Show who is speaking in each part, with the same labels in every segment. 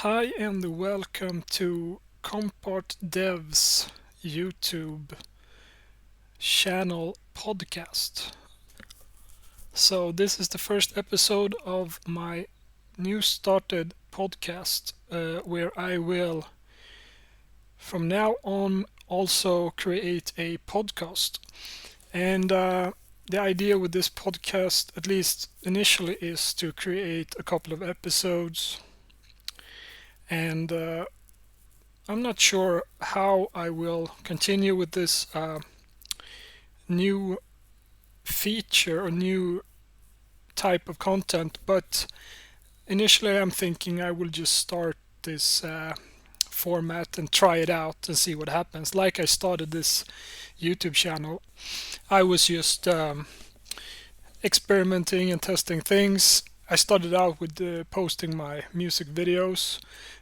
Speaker 1: Hi and welcome to compartdev's YouTube channel podcast. So this is the first episode of my new started podcast where I will from now on also create a podcast. And the idea with this podcast, at least initially, is to create a couple of episodes. And I'm not sure how I will continue with this new feature or new type of content, but initially I'm thinking I will just start this format and try it out and see what happens. Like I started this YouTube channel, I was just experimenting and testing things. I started out with posting my music videos,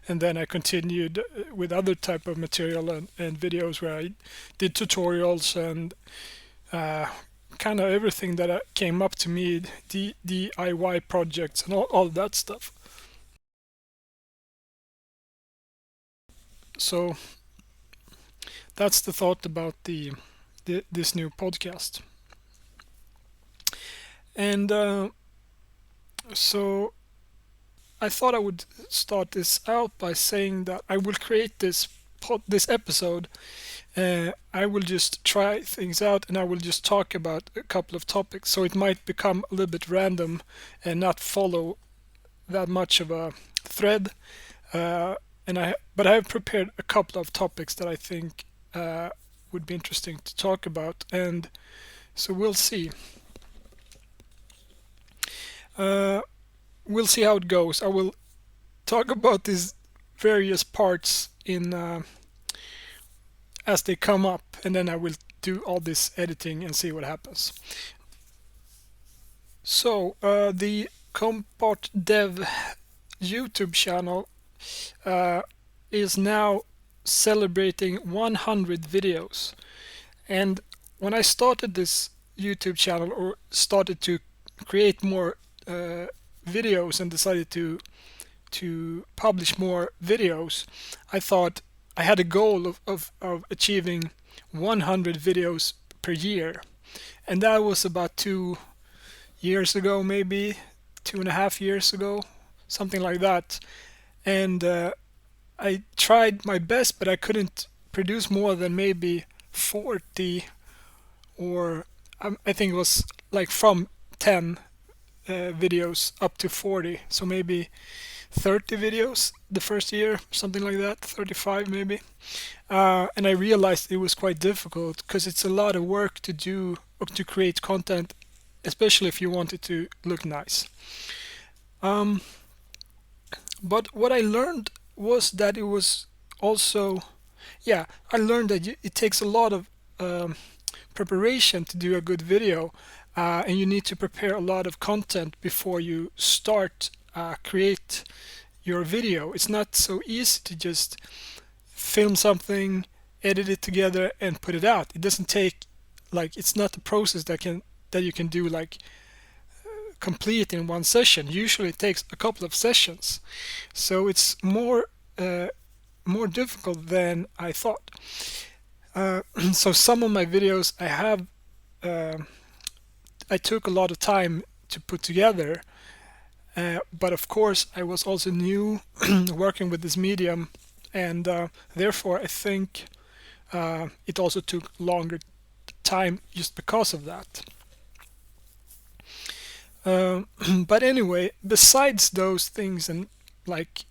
Speaker 1: and then I continued with other type of material and videos where I did tutorials and kind of everything that came up to me, DIY projects and all that stuff. So that's the thought about this new podcast. And so I thought I would start this out by saying that I will create this episode. I will just try things out and I will just talk about a couple of topics. So it might become a little bit random and not follow that much of a thread. But I have prepared a couple of topics that I think would be interesting to talk about, and so we'll see. We'll see how it goes. I will talk about these various parts in as they come up, and then I will do all this editing and see what happens. So the compartdev YouTube channel is now celebrating 100 videos, and when I started this YouTube channel or started to create more videos and decided to publish more videos, I thought I had a goal of achieving 100 videos per year, and that was about 2 years ago, maybe 2.5 years ago, something like that. And I tried my best, but I couldn't produce more than maybe 40, or I think it was like from 10 videos up to 40, so maybe 30 videos the first year, something like that, 35 maybe. And I realized it was quite difficult because it's a lot of work to do to create content, especially if you want it to look nice. But what I learned was that it was also, yeah, I learned that it takes a lot of preparation to do a good video, and you need to prepare a lot of content before you start create your video. It's not so easy to just film something, edit it together, and put it out. It doesn't take, like, it's not a process that you can do like complete in one session. Usually it takes a couple of sessions, so it's more difficult than I thought. So some of my videos I took a lot of time to put together, but of course I was also new working with this medium, and therefore I think it also took longer time just because of that. But anyway, besides those things, and like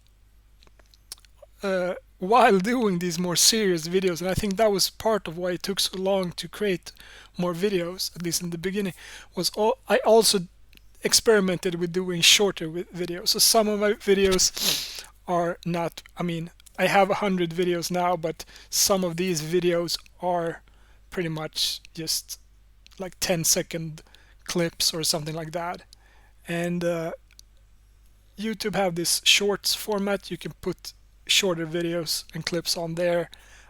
Speaker 1: while doing these more serious videos, and I think that was part of why it took so long to create more videos, at least in the beginning, I also experimented with doing shorter videos. So some of my videos are not, I mean, I have 100 videos now, but some of these videos are pretty much just like 10-second clips or something like that. And YouTube have this shorts format. You can put shorter videos and clips on there,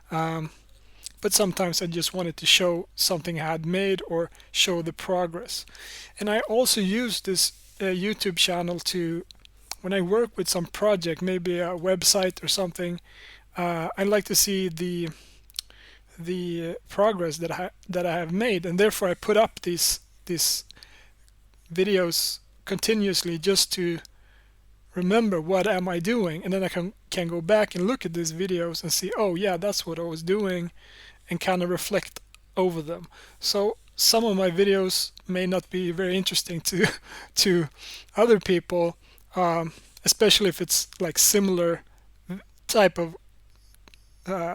Speaker 1: but sometimes I just wanted to show something I had made or show the progress. And I also use this YouTube channel to when I work with some project, maybe a website or something, I like to see the progress that I have made, and therefore I put up these videos continuously just to remember what am I doing, and then I can go back and look at these videos and see, oh yeah, that's what I was doing, and kind of reflect over them. So some of my videos may not be very interesting to to other people, especially if it's like similar type of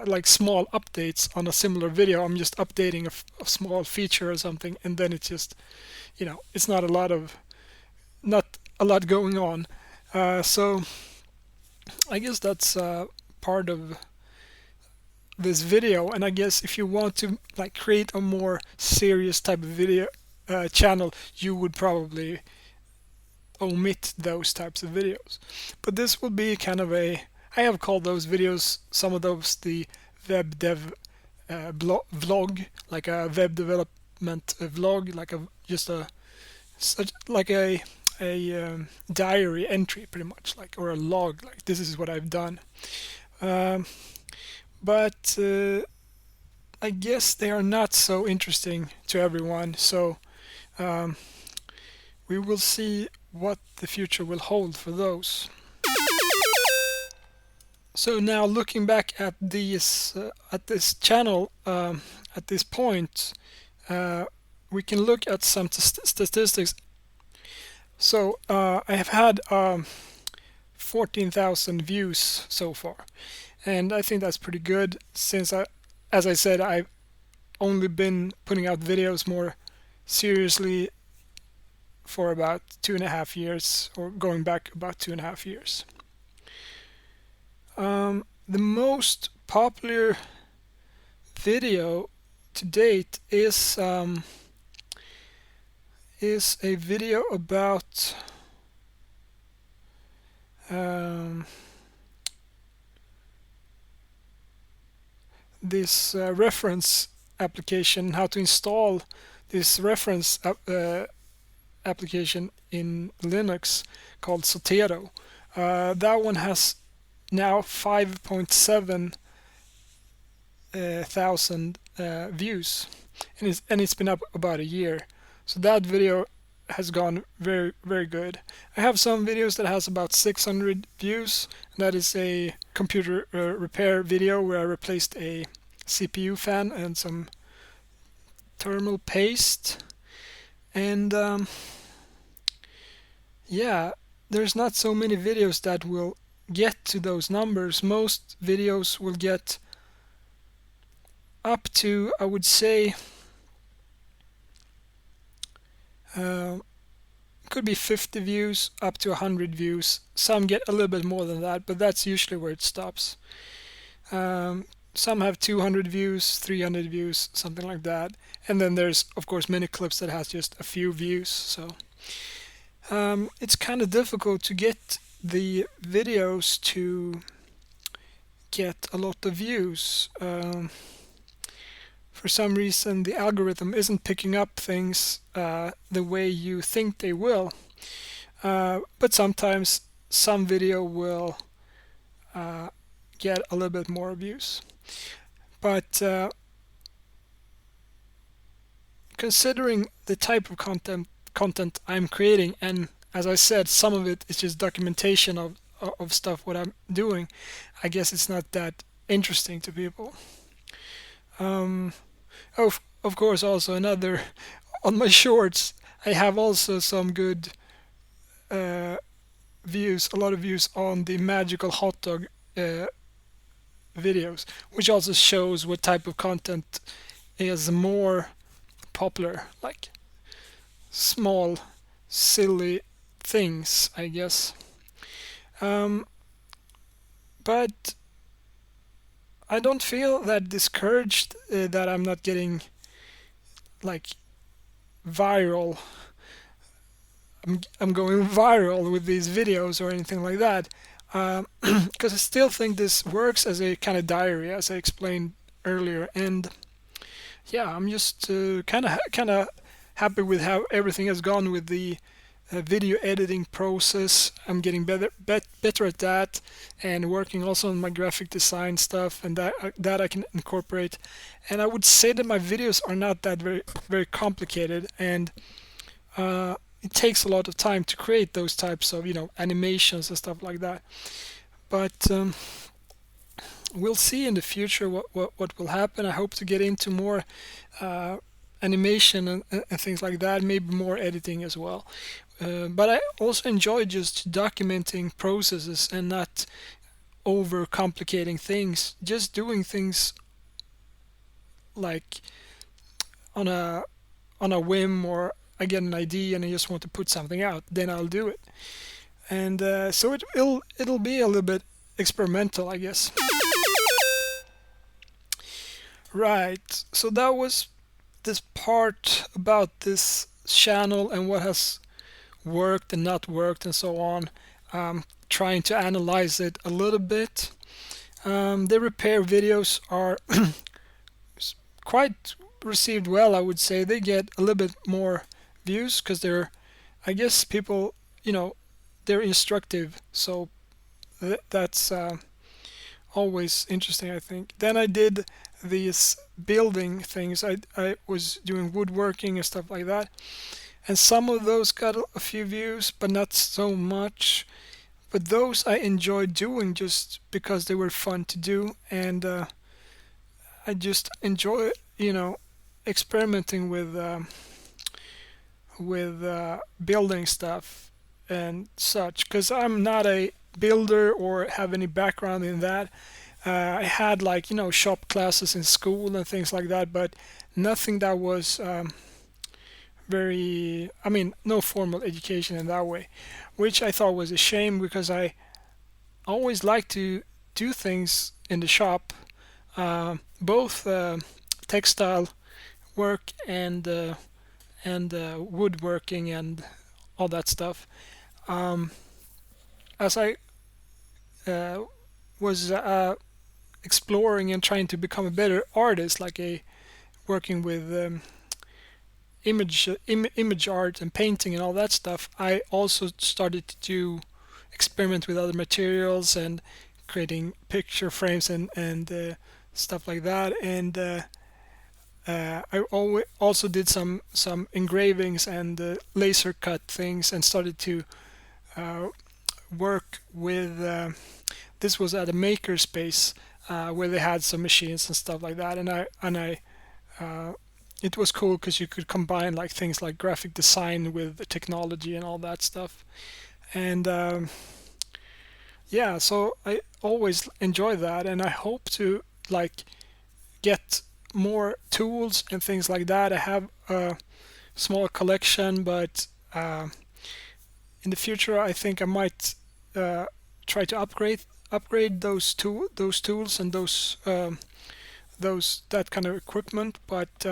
Speaker 1: like small updates on a similar video. I'm just updating a small feature or something, and then it's just, it's not a lot going on. So I guess that's part of this video. And I guess if you want to like create a more serious type of video channel, you would probably omit those types of videos. But this will be kind of I have called those videos, some of those, the web dev vlog, like a web development vlog, like a diary entry, pretty much, like, or a log, like this is what I've done. But I guess they are not so interesting to everyone, so we will see what the future will hold for those. So now, looking back at this channel, at this point, we can look at some statistics. So I have had 14,000 views so far, and I think that's pretty good, since as I said, I've only been putting out videos more seriously for about 2.5 years, or going back about 2.5 years. The most popular video to date is a video about this reference application, how to install this reference application in Linux called Zotero. That one has now 5.7 thousand views, and it's been up about a year. So that video has gone very, very good. I have some videos that has about 600 views, and that is a computer repair video where I replaced a CPU fan and some thermal paste. And yeah, there's not so many videos that will get to those numbers. Most videos will get up to, I would say, could be 50 views up to 100 views. Some get a little bit more than that, but that's usually where it stops. Some have 200 views, 300 views, something like that. And then there's, of course, many clips that has just a few views. So it's kind of difficult to get the videos to get a lot of views. For some reason, the algorithm isn't picking up things the way you think they will. But sometimes some video will get a little bit more views. But considering the type of content I'm creating, and as I said, some of it is just documentation of stuff what I'm doing, I guess it's not that interesting to people. Of course, also another, on my shorts, I have also some good views, a lot of views on the magical hot dog videos, which also shows what type of content is more popular, like small, silly things, I guess. But I don't feel that discouraged that I'm not getting like viral. I'm going viral with these videos or anything like that, because I still think this works as a kind of diary, as I explained earlier. And yeah, I'm just kind of happy with how everything has gone with the video editing process. I'm getting better at that, and working also on my graphic design stuff, and that I can incorporate. And I would say that my videos are not that very complicated, and it takes a lot of time to create those types of animations and stuff like that. But we'll see in the future what will happen. I hope to get into more animation and things like that, maybe more editing as well. But I also enjoy just documenting processes and not over complicating things, just doing things like on a whim, or I get an idea and I just want to put something out, then I'll do it. And so it'll be a little bit experimental, I guess. Right. So that was this part about this channel and what has worked and not worked and so on. Trying to analyze it a little bit. The repair videos are quite received well, I would say. They get a little bit more views because I guess people, they're instructive. So that's always interesting, I think. Then I did these building things. I was doing woodworking and stuff like that. And some of those got a few views, but not so much. But those I enjoyed doing just because they were fun to do, and I just enjoy, experimenting with building stuff and such. Because I'm not a builder or have any background in that. I had shop classes in school and things like that, but nothing that was no formal education in that way, which I thought was a shame because I always like to do things in the shop, both textile work and woodworking and all that stuff. As I was exploring and trying to become a better artist, working with image art and painting and all that stuff, I also started to experiment with other materials and creating picture frames and stuff like that. And I also did some engravings and laser cut things, and started to work with. This was at a makerspace where they had some machines and stuff like that, and I it was cool because you could combine things like graphic design with the technology and all that stuff. And yeah, so I always enjoy that, and I hope to get more tools and things like that. I have a small collection, but in the future I think I might try to upgrade those tools and those that kind of equipment. But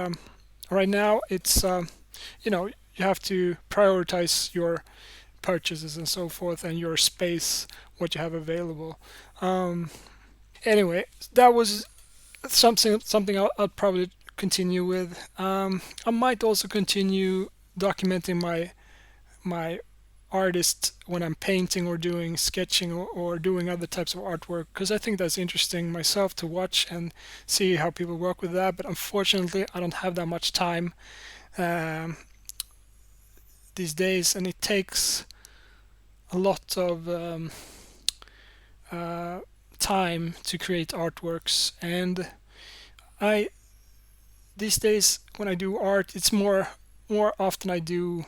Speaker 1: right now it's you have to prioritize your purchases and so forth, and your space, what you have available. Anyway, that was something I'll probably continue with. I might also continue documenting my artist when I'm painting or doing sketching or doing other types of artwork, because I think that's interesting myself to watch and see how people work with that. But unfortunately, I don't have that much time these days, and it takes a lot of time to create artworks. And I these days when I do art, it's more often I do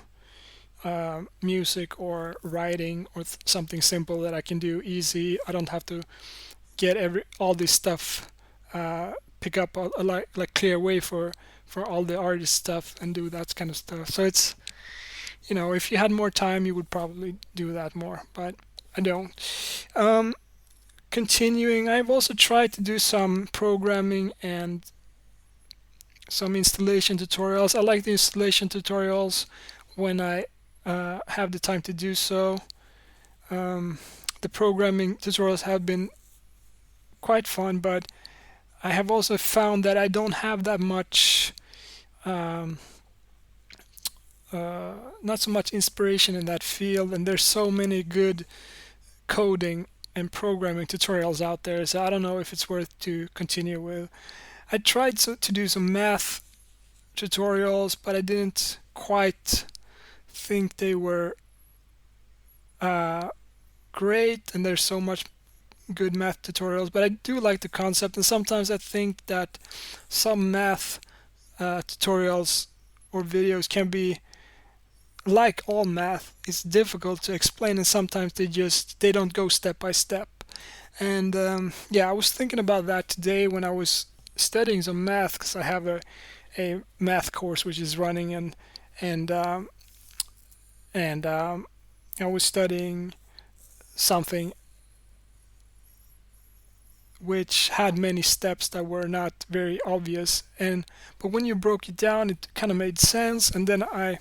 Speaker 1: music or writing or something simple that I can do easy. I don't have to get all this stuff, pick up clear way for all the artist stuff and do that kind of stuff. So it's if you had more time, you would probably do that more, but I don't. Continuing, I've also tried to do some programming and some installation tutorials. I like the installation tutorials when I have the time to do so. The programming tutorials have been quite fun, but I have also found that I don't have that much not so much inspiration in that field, and there's so many good coding and programming tutorials out there, so I don't know if it's worth to continue with. I tried to do some math tutorials, but I didn't quite think they were uh, great, and there's so much good math tutorials, but I do like the concept, and sometimes I think that some math tutorials or videos can be, like all math, it's difficult to explain, and sometimes they don't go step by step. And yeah, I was thinking about that today when I was studying some math, because I have a math course which is running, and um, and I was studying something which had many steps that were not very obvious, and but when you broke it down it kind of made sense. And then I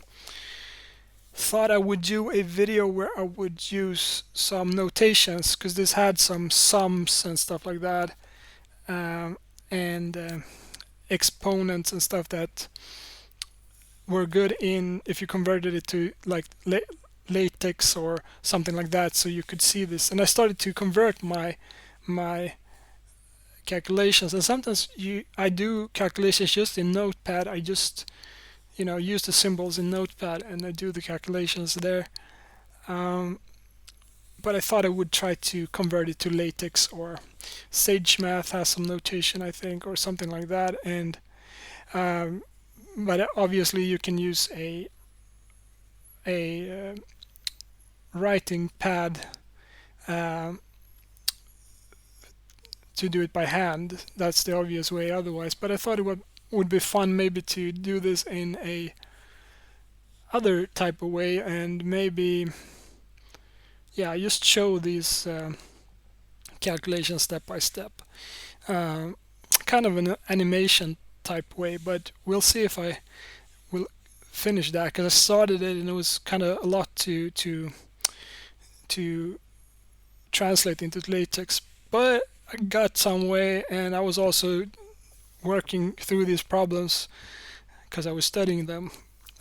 Speaker 1: thought I would do a video where I would use some notations, because this had some sums and stuff like that, and exponents and stuff that were good in if you converted it to like latex or something like that, so you could see this. And I started to convert my calculations, and sometimes I do calculations just in Notepad. I just use the symbols in Notepad and I do the calculations there. But I thought I would try to convert it to latex, or Sage Math has some notation, I think, or something like that. And but obviously you can use a writing pad to do it by hand. That's the obvious way otherwise. But I thought it would be fun maybe to do this in a other type of way, and maybe just show these calculations step by step, kind of an animation type way. But we'll see if I will finish that, because I started it and it was kind of a lot to translate into latex, but I got some way. And I was also working through these problems because I was studying them,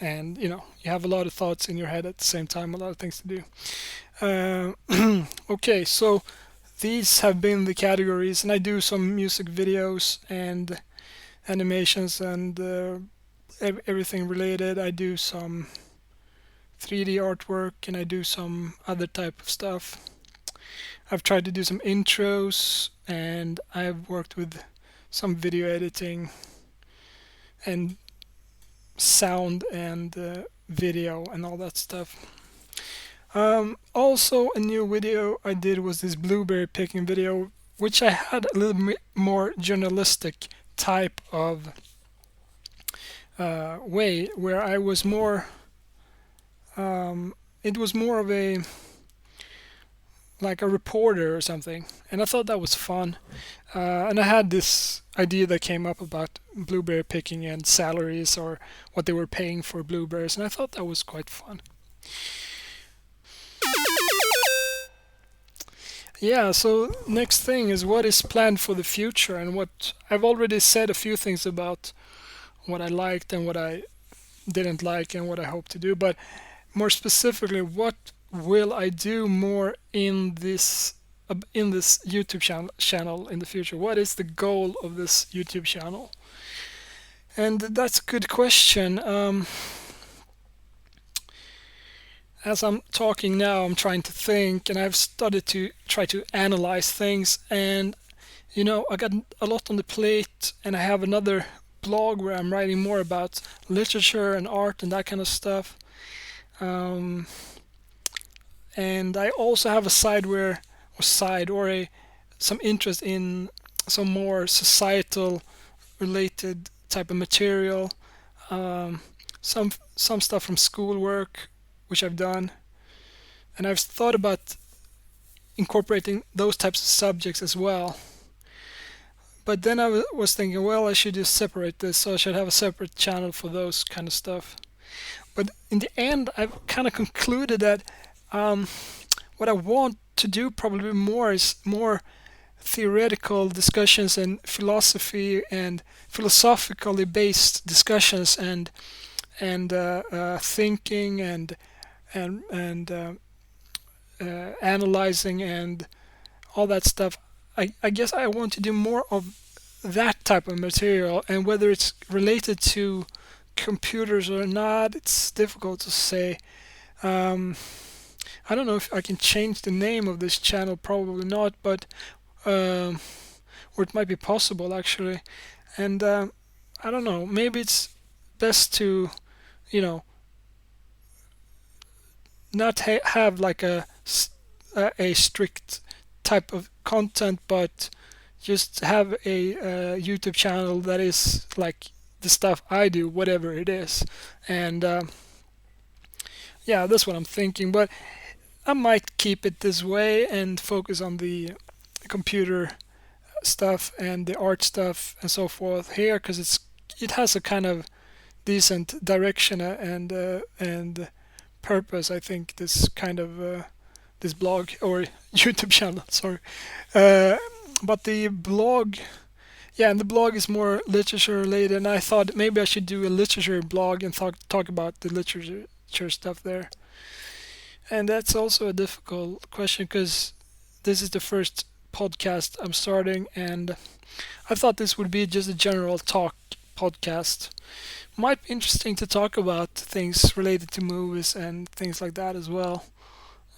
Speaker 1: and you have a lot of thoughts in your head at the same time, a lot of things to do. Okay, so these have been the categories, and I do some music videos and animations and everything related. I do some 3D artwork, and I do some other type of stuff. I've tried to do some intros, and I've worked with some video editing and sound and video and all that stuff. Also, a new video I did was this blueberry picking video, which I had a little bit more journalistic type of way, where I was more it was more of a like a reporter or something, and I thought that was fun. And I had this idea that came up about blueberry picking and salaries, or what they were paying for blueberries, and I thought that was quite fun. Yeah, so next thing is what is planned for the future, and what I've already said a few things about what I liked and what I didn't like and what I hope to do, but more specifically, what will I do more in this YouTube channel in the future? What is the goal of this YouTube channel? And that's a good question. As I'm talking now, I'm trying to think, and I've started to try to analyze things, and I got a lot on the plate, and I have another blog where I'm writing more about literature and art and that kind of stuff. And I also have a some interest in some more societal related type of material, some stuff from schoolwork which I've done, and I've thought about incorporating those types of subjects as well. But then I was thinking, well, I should just separate this, so I should have a separate channel for those kind of stuff. But in the end, I've kind of concluded that what I want to do probably more is more theoretical discussions and philosophy and philosophically based discussions, and thinking and analyzing and all that stuff. I guess I want to do more of that type of material, and whether it's related to computers or not, it's difficult to say. Um, I don't know if I can change the name of this channel, probably not, but um, or it might be possible actually. And I don't know, maybe it's best to, you know, not have like a strict type of content, but just have a YouTube channel that is like the stuff I do, whatever it is. And yeah, that's what I'm thinking. But I might keep it this way and focus on the computer stuff and the art stuff and so forth here, because it has a kind of decent direction and purpose. I think this kind of this blog or YouTube channel. Sorry, uh, but the blog, yeah, and the blog is more literature related. And I thought maybe I should do a literature blog and talk about the literature stuff there. And that's also a difficult question because this is the first podcast I'm starting, and I thought this would be just a general talk podcast. Might be interesting to talk about things related to movies and things like that as well.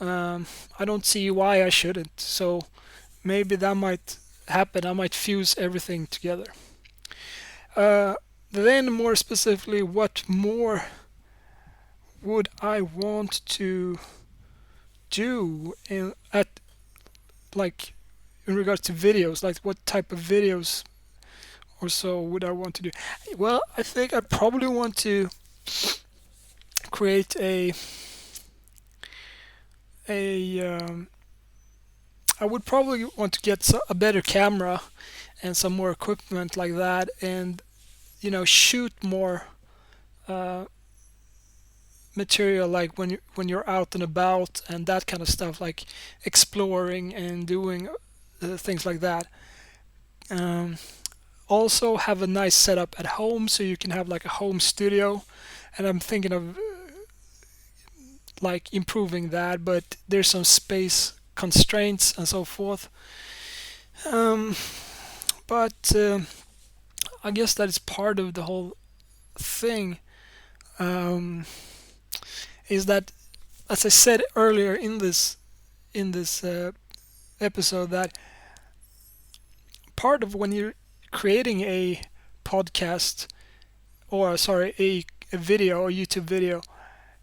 Speaker 1: I don't see why I shouldn't, so maybe that might happen. I might fuse everything together. Then, more specifically, what more would I want to do at like in regards to videos? Like, what type of videos or so would I want to do? Well, I think I probably want to create a I would probably want to get a better camera and some more equipment like that, and shoot more uh, material, like when you're out and about and that kind of stuff, like exploring and doing things like that. Um, Also have a nice setup at home, so you can have like a home studio, and I'm thinking of like improving that, but there's some space constraints and so forth. Um, but I guess that is part of the whole thing. Um, is that, as I said earlier in this episode, that part of when you're creating a podcast, or sorry, a video or YouTube video,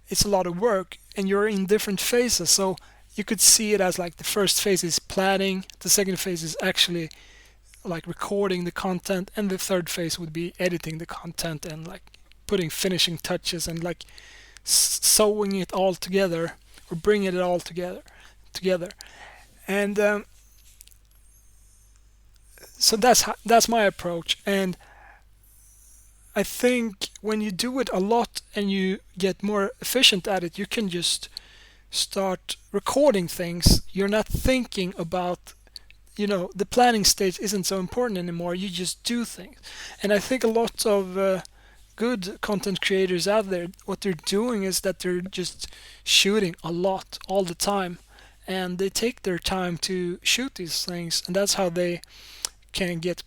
Speaker 1: it's a lot of work and you're in different phases. So you could see it as like the first phase is planning, the second phase is actually like recording the content, and the third phase would be editing the content and like putting finishing touches and like sewing it all together, or bringing it all together. And so that's my approach. And I think when you do it a lot and you get more efficient at it, you can just start recording things. You're not thinking about, the planning stage isn't so important anymore. You just do things. And I think a lot of good content creators out there, what they're doing is that they're just shooting a lot all the time. And they take their time to shoot these things, and that's how they can get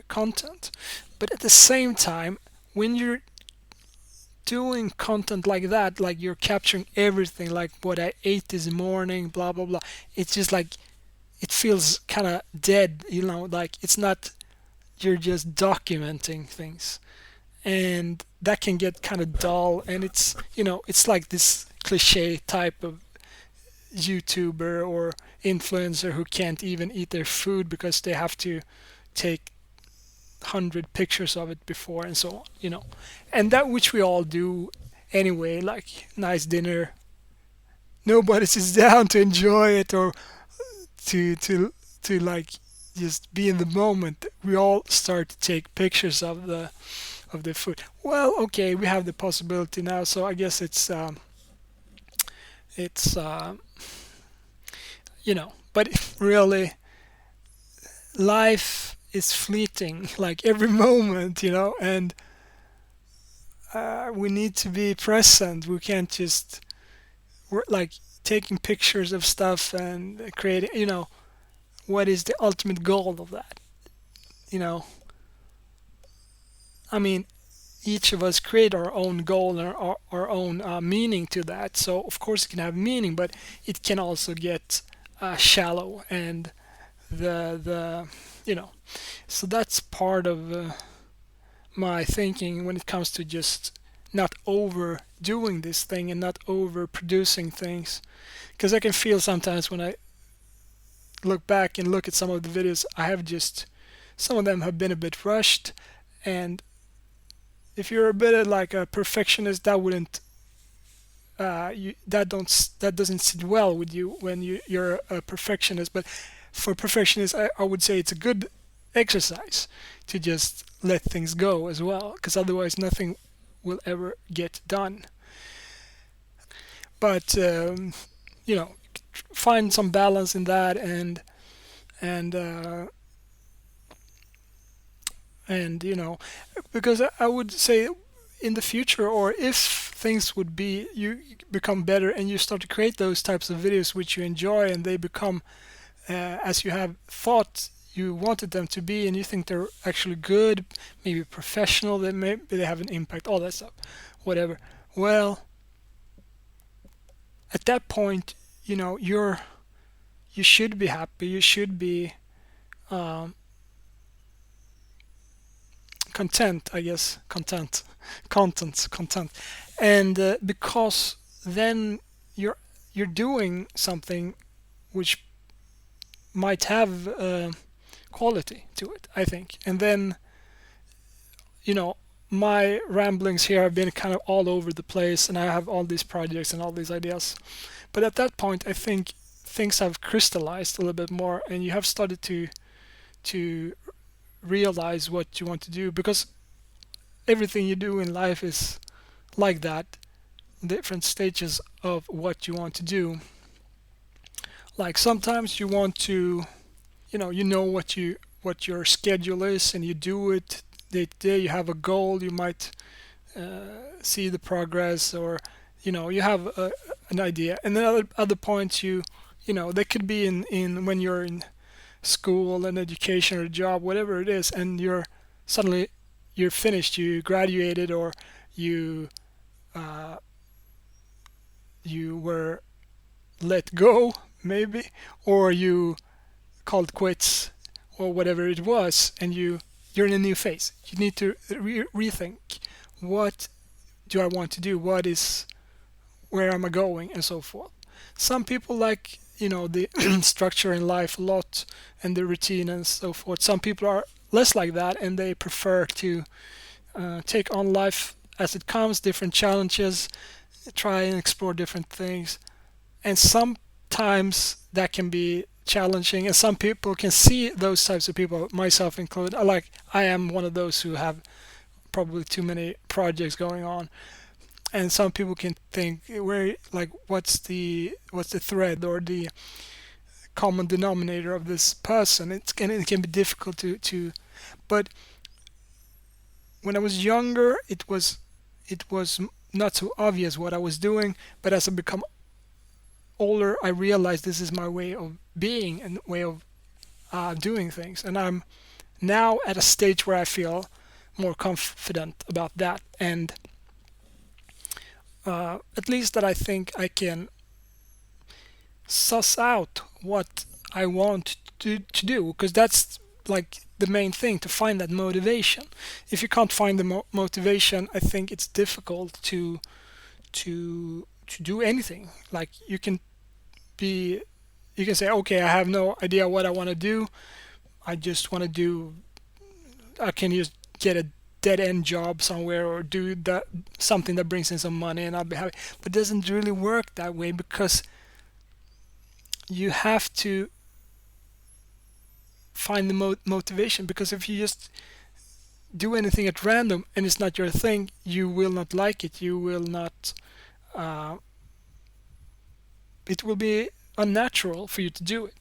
Speaker 1: content. But at the same time, when you're doing content like that, like you're capturing everything, like what I ate this morning, blah blah blah, it's just like it feels kind of dead, like it's not, you're just documenting things, and that can get kind of dull. And it's like this cliche type of YouTuber or influencer who can't even eat their food because they have to take 100 pictures of it before, and so on, and that, which we all do anyway, like nice dinner, nobody sits down to enjoy it, or to like just be in the moment. We all start to take pictures of the food. Well, okay, we have the possibility now, so I guess it's but really, life is fleeting, like every moment, and we need to be present. We can't just we're like taking pictures of stuff and creating. What is the ultimate goal of that? You know, I mean, each of us create our own goal and our own meaning to that. So of course it can have meaning, but it can also get shallow and the you know. So that's part of my thinking when it comes to just not overdoing this thing and not overproducing things. Because I can feel sometimes when I look back and look at some of the videos, I have just some of them have been a bit rushed, and if you're a bit like a perfectionist, that wouldn't that doesn't sit well with you when you're a perfectionist. But for perfectionists, I would say it's a good exercise to just let things go as well, because otherwise nothing will ever get done. But find some balance in that, and and because I would say in the future, or if things would be you become better and you start to create those types of videos which you enjoy, and they become as you have thought you wanted them to be, and you think they're actually good, maybe professional, that maybe they have an impact, all that stuff, whatever. Well, at that point, you should be happy, you should be um, content, I guess, content, and because then you're doing something which might have quality to it, I think. And then my ramblings here have been kind of all over the place, and I have all these projects and all these ideas. But at that point, I think things have crystallized a little bit more, and you have started to realize what you want to do, because everything you do in life is like that, different stages of what you want to do. Like sometimes you want to, what your schedule is, and you do it day to day. You have a goal, you might see the progress, or you have an idea. And then other points, they could be in when you're in school and education or job, whatever it is, and suddenly you're finished, you graduated, or you uh, you were let go, maybe, or you called quits, or whatever it was, and you're in a new phase. You need to rethink, what do I want to do, where am I going, and so forth. Some people like the structure in life a lot, and the routine and so forth. Some people are less like that, and they prefer to take on life as it comes, different challenges, try and explore different things. And sometimes that can be challenging, and some people can see those types of people, myself included. I am one of those who have probably too many projects going on, and some people can think, what's the thread or the common denominator of this person. It can be difficult to but when I was younger, it was not so obvious what I was doing. But as I become older, I realized this is my way of being and way of doing things, and I'm now at a stage where I feel more confident about that, and at least that I think I can suss out what I want to do, because that's like the main thing, to find that motivation. If you can't find the motivation, I think it's difficult to do anything. Like you can say, okay, I have no idea what I want to do. I just want to do. I can just get a dead end job somewhere, or do that something that brings in some money, and I'll be happy. But it doesn't really work that way, because you have to find the motivation. Because if you just do anything at random and it's not your thing, you will not like it. You will not. It will be unnatural for you to do it.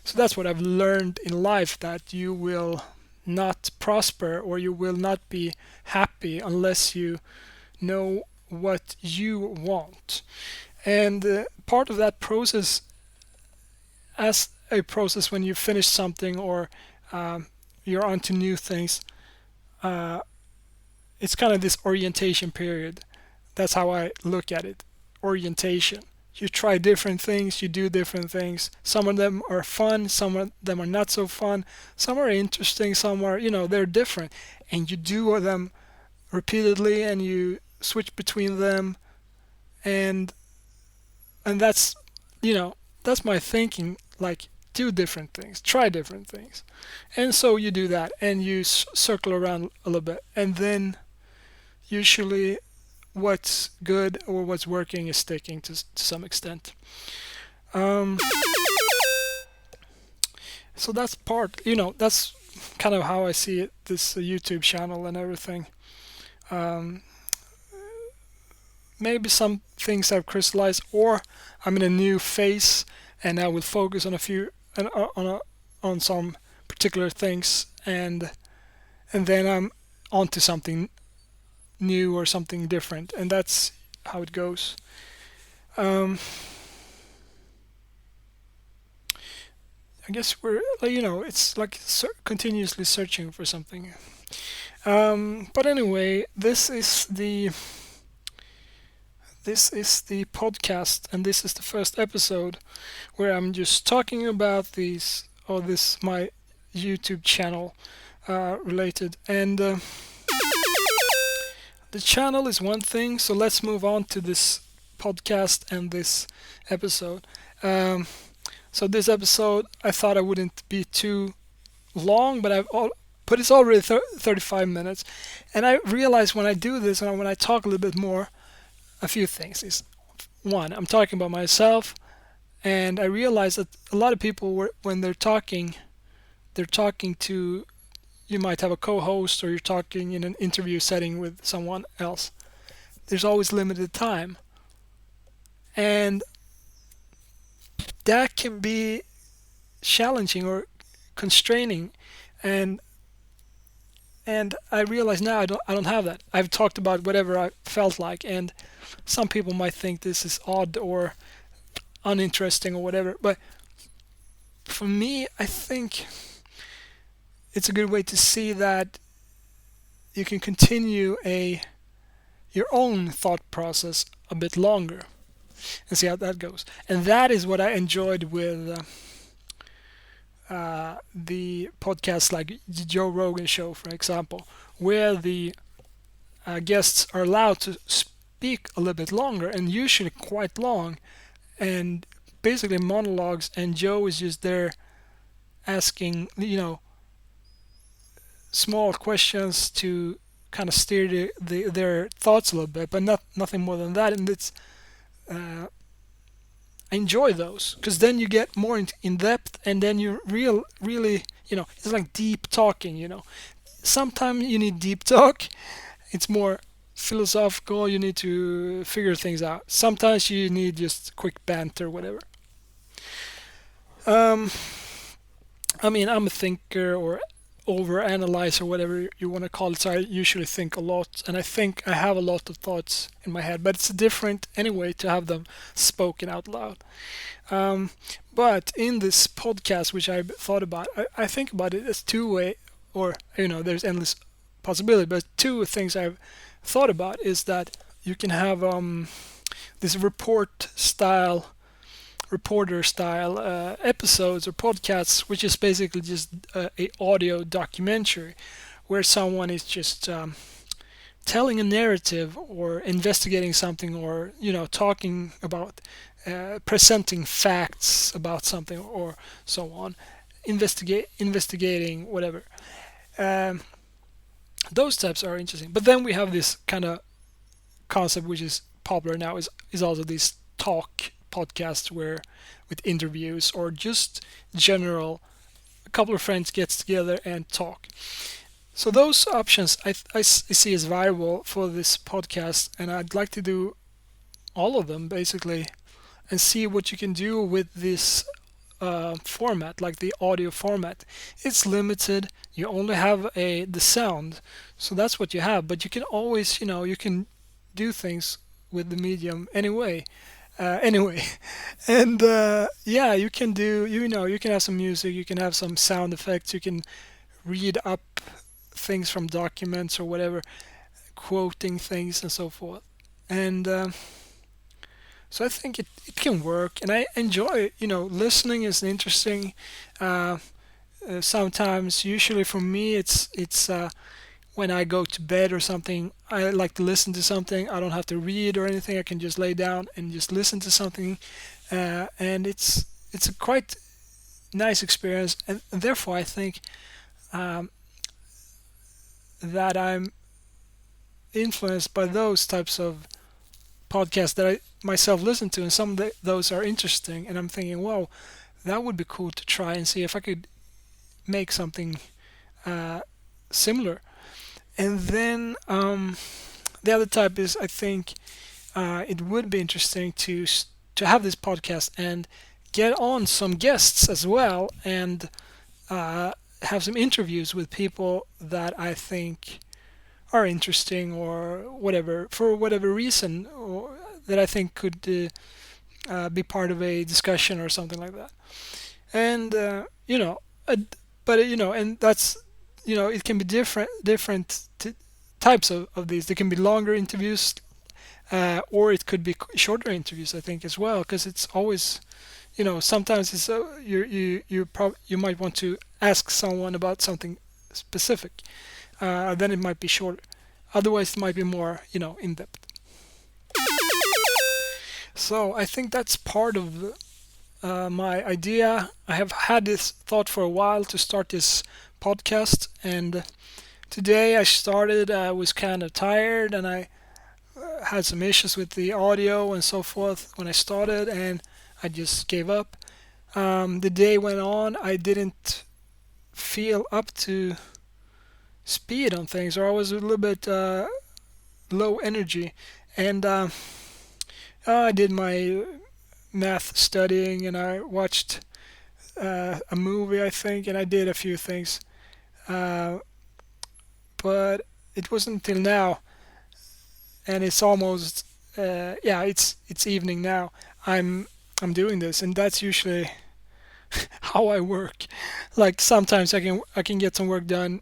Speaker 1: So that's what I've learned in life, that you will not prosper, or you will not be happy unless you know what you want. And part of that process, as a process when you finish something or you're onto new things, uh, it's kind of this orientation period. That's how I look at it. Orientation. You try different things, you do different things. Some of them are fun, some of them are not so fun, some are interesting, some are, they're different. And you do them repeatedly and you switch between them, and that's that's my thinking, like, do different things, try different things. And so you do that and you circle around a little bit, and then usually what's good or what's working is sticking to some extent. Um, so that's that's kind of how I see it, this YouTube channel and everything. Um, Maybe some things have crystallized, or I'm in a new phase and I will focus on a few on some particular things, and then I'm onto something new or something different, and that's how it goes. Um, I guess we're it's like continuously searching for something. But anyway, this is the podcast, and this is the first episode where I'm just talking about this my YouTube channel related, and the channel is one thing. So let's move on to this podcast and this episode. Um, so this episode, I thought I wouldn't be too long, but it's already 35 minutes, and I realize when I do this and when I talk a little bit more, a few things is, one, I'm talking about myself, and I realize that a lot of people when they're talking to, you might have a co-host or you're talking in an interview setting with someone else. There's always limited time, and that can be challenging or constraining, and I realize now I don't have that. I've talked about whatever I felt like, and some people might think this is odd or uninteresting or whatever, but for me, I think it's a good way to see that you can continue your own thought process a bit longer and see how that goes. And that is what I enjoyed with the podcasts like the Joe Rogan show, for example, where the guests are allowed to speak a little bit longer, and usually quite long, and basically monologues, and Joe is just there asking, small questions to kind of steer their thoughts a little bit, but nothing more than that. And it's I enjoy those because then you get more in depth, and then you really, it's like deep talking. Sometimes you need deep talk. It's more philosophical. You need to figure things out. Sometimes you need just quick banter, whatever. Um, I mean, I'm a thinker or overanalyze or whatever you want to call it. So I usually think a lot, and I think I have a lot of thoughts in my head, but it's different anyway to have them spoken out loud. Um, but in this podcast, which I thought about, I think about it as two way, or there's endless possibility, but two things I've thought about is that you can have this reporter style episodes or podcasts, which is basically just a audio documentary where someone is just telling a narrative or investigating something, or talking about presenting facts about something or so on, investigating whatever. um, those types are interesting, but then we have this kind of concept which is popular now, is also these talk podcasts where with interviews or just general, a couple of friends gets together and talk. So those options I see as viable for this podcast, and I'd like to do all of them basically, and see what you can do with this format, like the audio format. It's limited. You only have the sound, so that's what you have. But you can always, you can do things with the medium anyway. Anyway, and yeah, you can do, you can have some music, you can have some sound effects, you can read up things from documents or whatever, quoting things and so forth. And so I think it can work, and I enjoy, listening is interesting. Uh, Sometimes, usually for me, it's when I go to bed or something. I like to listen to something. I don't have to read or anything. I can just lay down and just listen to something, and it's a quite nice experience. And therefore, I think um, that I'm influenced by those types of podcasts that I myself listen to, and some of those are interesting. And I'm thinking, wow, that would be cool to try and see if I could make something uh, similar. And then the other type is, I think it would be interesting to have this podcast and get on some guests as well, and have some interviews with people that I think are interesting, or whatever, for whatever reason, or that I think could be part of a discussion or something like that. And uh, but and that's, it can be different types of these. They can be longer interviews, or it could be shorter interviews, I think, as well, because it's always, sometimes it's you might want to ask someone about something specific, then it might be shorter. Otherwise, it might be more, in depth. So I think that's part of my idea. I have had this thought for a while to start this podcast, and today I started. I was kind of tired, and I had some issues with the audio and so forth when I started, and I just gave up. The day went on. I didn't feel up to speed on things, or I was a little bit low energy, and I did my math studying, and I watched a movie, I think, and I did a few things, uh, but it wasn't until now, and it's almost yeah, it's evening now. I'm I'm doing this, and that's usually how I work. Like sometimes I can get some work done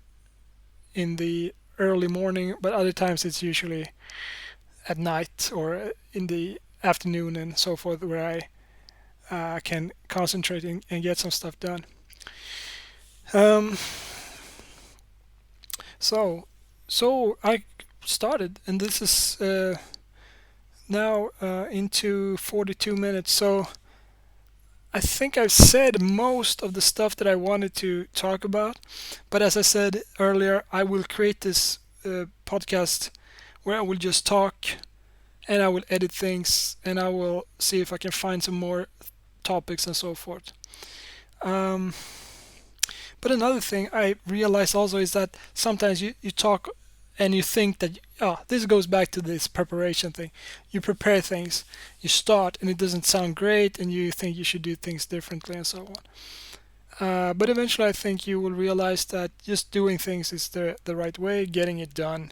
Speaker 1: in the early morning, but other times it's usually at night or in the afternoon and so forth, where I can concentrate and get some stuff done. Um, so so I started, and this is now into 42 minutes. So I think I've said most of the stuff that I wanted to talk about. But as I said earlier, I will create this podcast where I will just talk, and I will edit things, and I will see if I can find some more topics and so forth. Um, but another thing I realize also is that sometimes you talk and you think that, oh, this goes back to this preparation thing. You prepare things, you start, and it doesn't sound great, and you think you should do things differently and so on. But eventually, I think you will realize that just doing things is the right way, getting it done,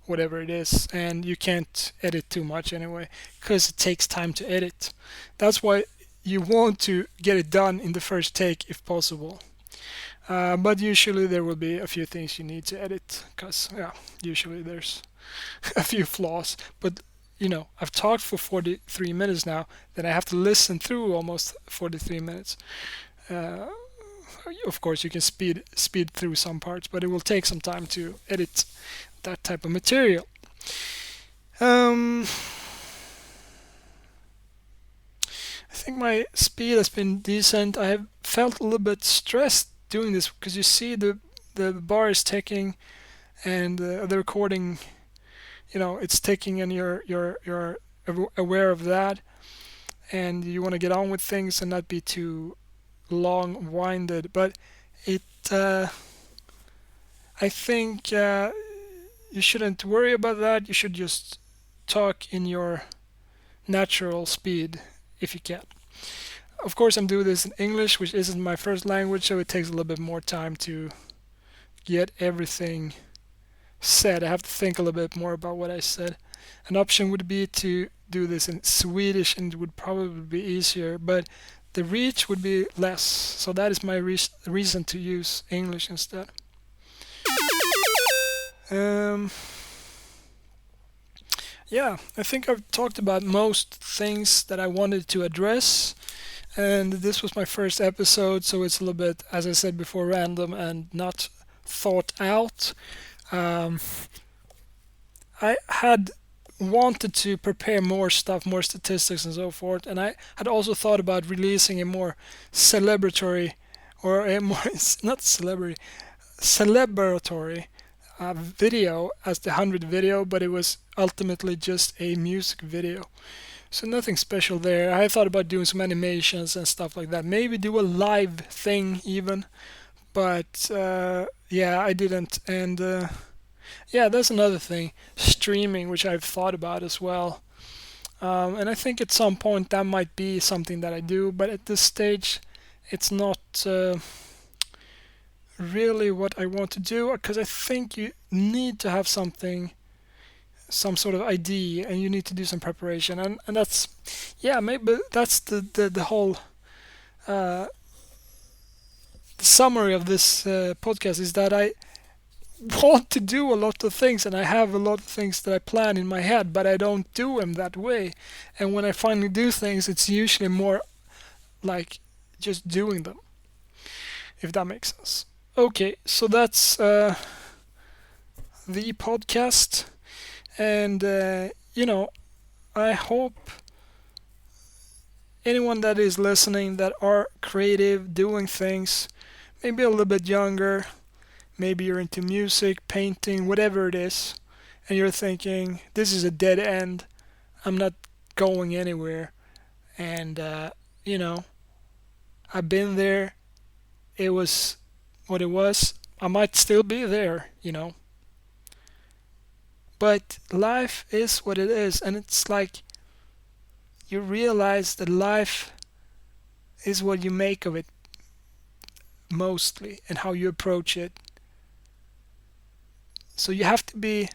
Speaker 1: whatever it is, and you can't edit too much anyway, because it takes time to edit. That's why you want to get it done in the first take if possible. But usually there will be a few things you need to edit, because yeah, usually there's a few flaws. But I've talked for 43 minutes now, then I have to listen through almost 43 minutes. Uh, of course, you can speed through some parts, but it will take some time to edit that type of material. Um, I think my speed has been decent. I have felt a little bit stressed doing this, because you see the bar is ticking, and the recording, it's ticking, and you're aware of that, and you want to get on with things and not be too long-winded. But it I think you shouldn't worry about that. You should just talk in your natural speed if you can. Of course, I'm doing this in English, which isn't my first language, so it takes a little bit more time to get everything said. I have to think a little bit more about what I said. An option would be to do this in Swedish, and it would probably be easier, but the reach would be less. So that is my reason to use English instead. Um, yeah, I think I've talked about most things that I wanted to address. And this was my first episode, so it's a little bit, as I said before, random and not thought out. Um, I had wanted to prepare more stuff, more statistics, and so forth, and I had also thought about releasing a more celebratory, or a more not celebrity, celebratory video as the 100 video, but it was ultimately just a music video. So nothing special there. I thought about doing some animations and stuff like that. Maybe do a live thing even, but yeah, I didn't. And yeah, that's another thing. Streaming, which I've thought about as well. And I think at some point that might be something that I do, but at this stage, it's not really what I want to do, because I think you need to have something, some sort of idea, and you need to do some preparation. And that's, yeah, maybe that's the whole summary of this podcast, is that I want to do a lot of things, and I have a lot of things that I plan in my head, but I don't do them that way. And when I finally do things, it's usually more like just doing them, if that makes sense. Okay, so that's the podcast, and I hope anyone that is listening that are creative, doing things, maybe a little bit younger, maybe you're into music, painting, whatever it is, and you're thinking, this is a dead end, I'm not going anywhere. And, I've been there, it was what it was, I might still be there. But life is what it is, and it's like you realize that life is what you make of it mostly, and how you approach it. So you have to be,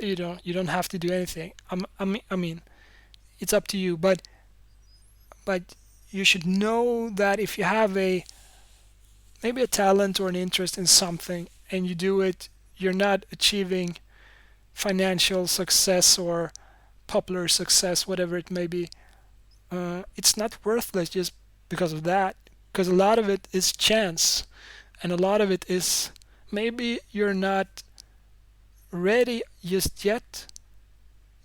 Speaker 1: you don't have to do anything. I mean, it's up to you, but you should know that if you have maybe a talent or an interest in something and you do it, you're not achieving financial success or popular success, whatever it may be. It's not worthless just because of that, because a lot of it is chance, and a lot of it is maybe you're not ready just yet.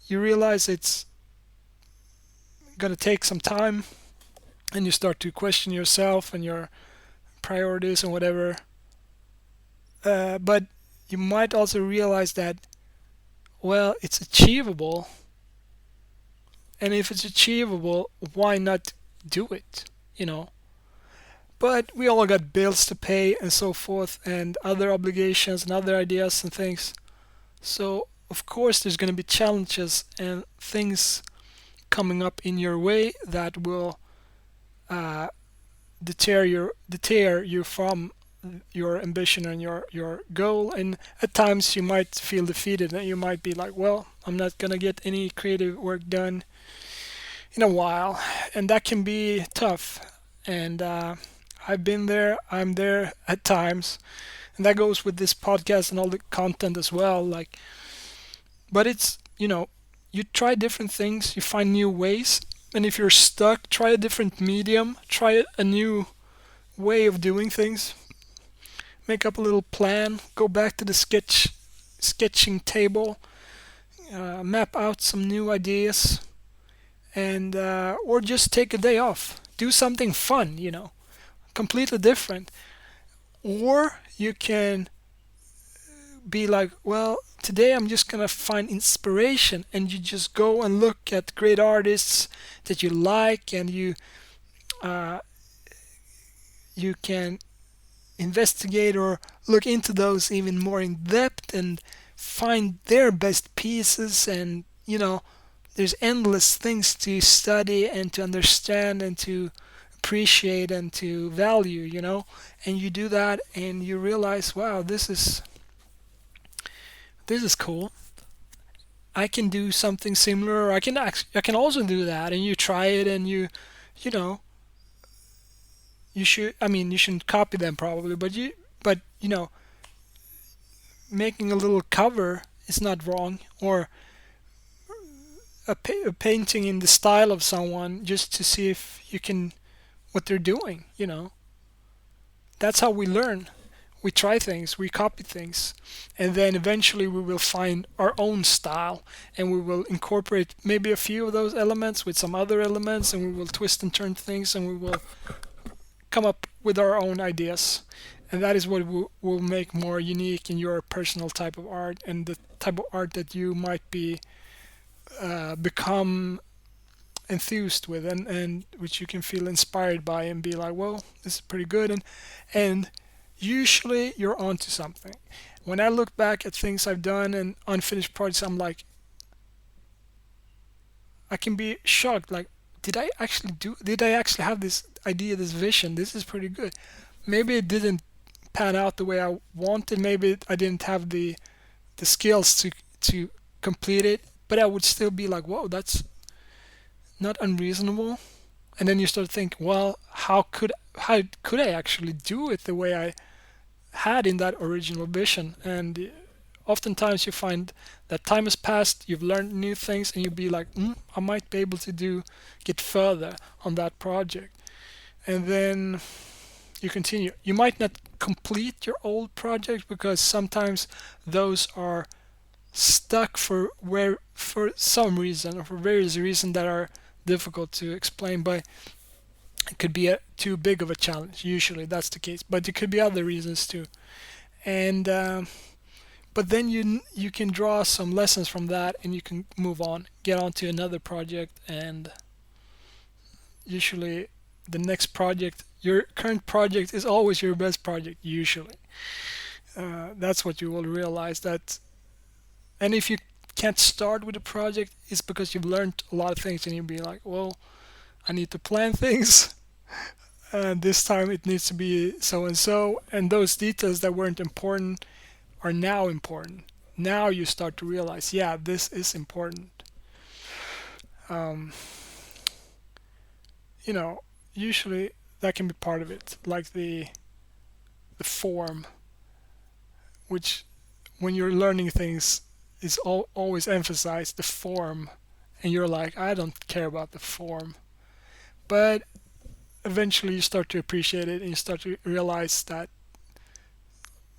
Speaker 1: You realize it's going to take some time, and you start to question yourself and your priorities and whatever. But you might also realize that, well, it's achievable. And if it's achievable, why not do it? But we all got bills to pay and so forth, and other obligations and other ideas and things. So, of course, there's going to be challenges and things coming up in your way that will deter you from your ambition and your goal. And at times you might feel defeated, and you might be like, well, I'm not going to get any creative work done in a while. And that can be tough. And I've been there, I'm there at times. And that goes with this podcast and all the content as well. But it's, you try different things, you find new ways. And if you're stuck, try a different medium, try a new way of doing things. Make up a little plan, go back to the sketching table, map out some new ideas, and or just take a day off. Do something fun, completely different. Or you can be like, well, today I'm just gonna find inspiration, and you just go and look at great artists that you like, and you can investigate or look into those even more in depth and find their best pieces. And there's endless things to study and to understand and to appreciate and to value. And you do that and you realize, wow, this is cool. I can do something similar, or I can also do that, and you try it, and you know, you should. I mean, you shouldn't copy them probably, but making a little cover is not wrong, or a painting in the style of someone just to see if you can what they're doing. That's how we learn. We try things, we copy things, and then eventually we will find our own style, and we will incorporate maybe a few of those elements with some other elements, and we will twist and turn things, and we will come up with our own ideas. And that is what will make more unique in your personal type of art, and the type of art that you might be become enthused with, and which you can feel inspired by and be like, well, this is pretty good, and usually you're onto something. When I look back at things I've done and unfinished projects, I'm like, I can be shocked. Like, did I actually have this idea, this vision? This is pretty good. Maybe it didn't pan out the way I wanted. Maybe I didn't have the skills to complete it, but I would still be like, whoa, that's not unreasonable. And then you start thinking, well, how could I actually do it the way I had in that original vision? And oftentimes you find that time has passed, you've learned new things, and you'll be like, I might be able to get further on that project. And then you continue. You might not complete your old project because sometimes those are stuck for some reason, or for various reasons that are difficult to explain, but it could be too big of a challenge. Usually that's the case, but it could be other reasons too. And but then you can draw some lessons from that, and you can move on, get on to another project, and usually the next project, your current project, is always your best project. Usually, that's what you will realize. That, and if you can't start with a project, it's because you've learned a lot of things, and you'll be like, well, I need to plan things. And this time it needs to be so and so, and those details that weren't important are now important. Now you start to realize, yeah, this is important. Um, Usually that can be part of it, like the form, which when you're learning things is always emphasized, the form, and you're like, I don't care about the form, but eventually you start to appreciate it, and you start to realize that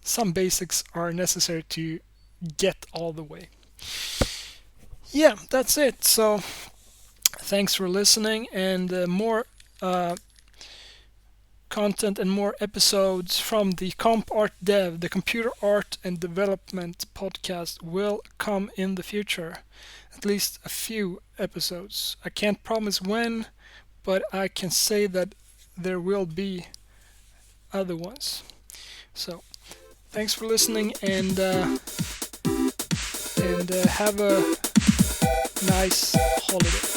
Speaker 1: some basics are necessary to get all the way. Yeah, that's it. So thanks for listening, and more content and more episodes from the compartdev, the computer art and development podcast, will come in the future. At least a few episodes. I can't promise when, but I can say that there will be other ones. So thanks for listening, and have a nice holiday.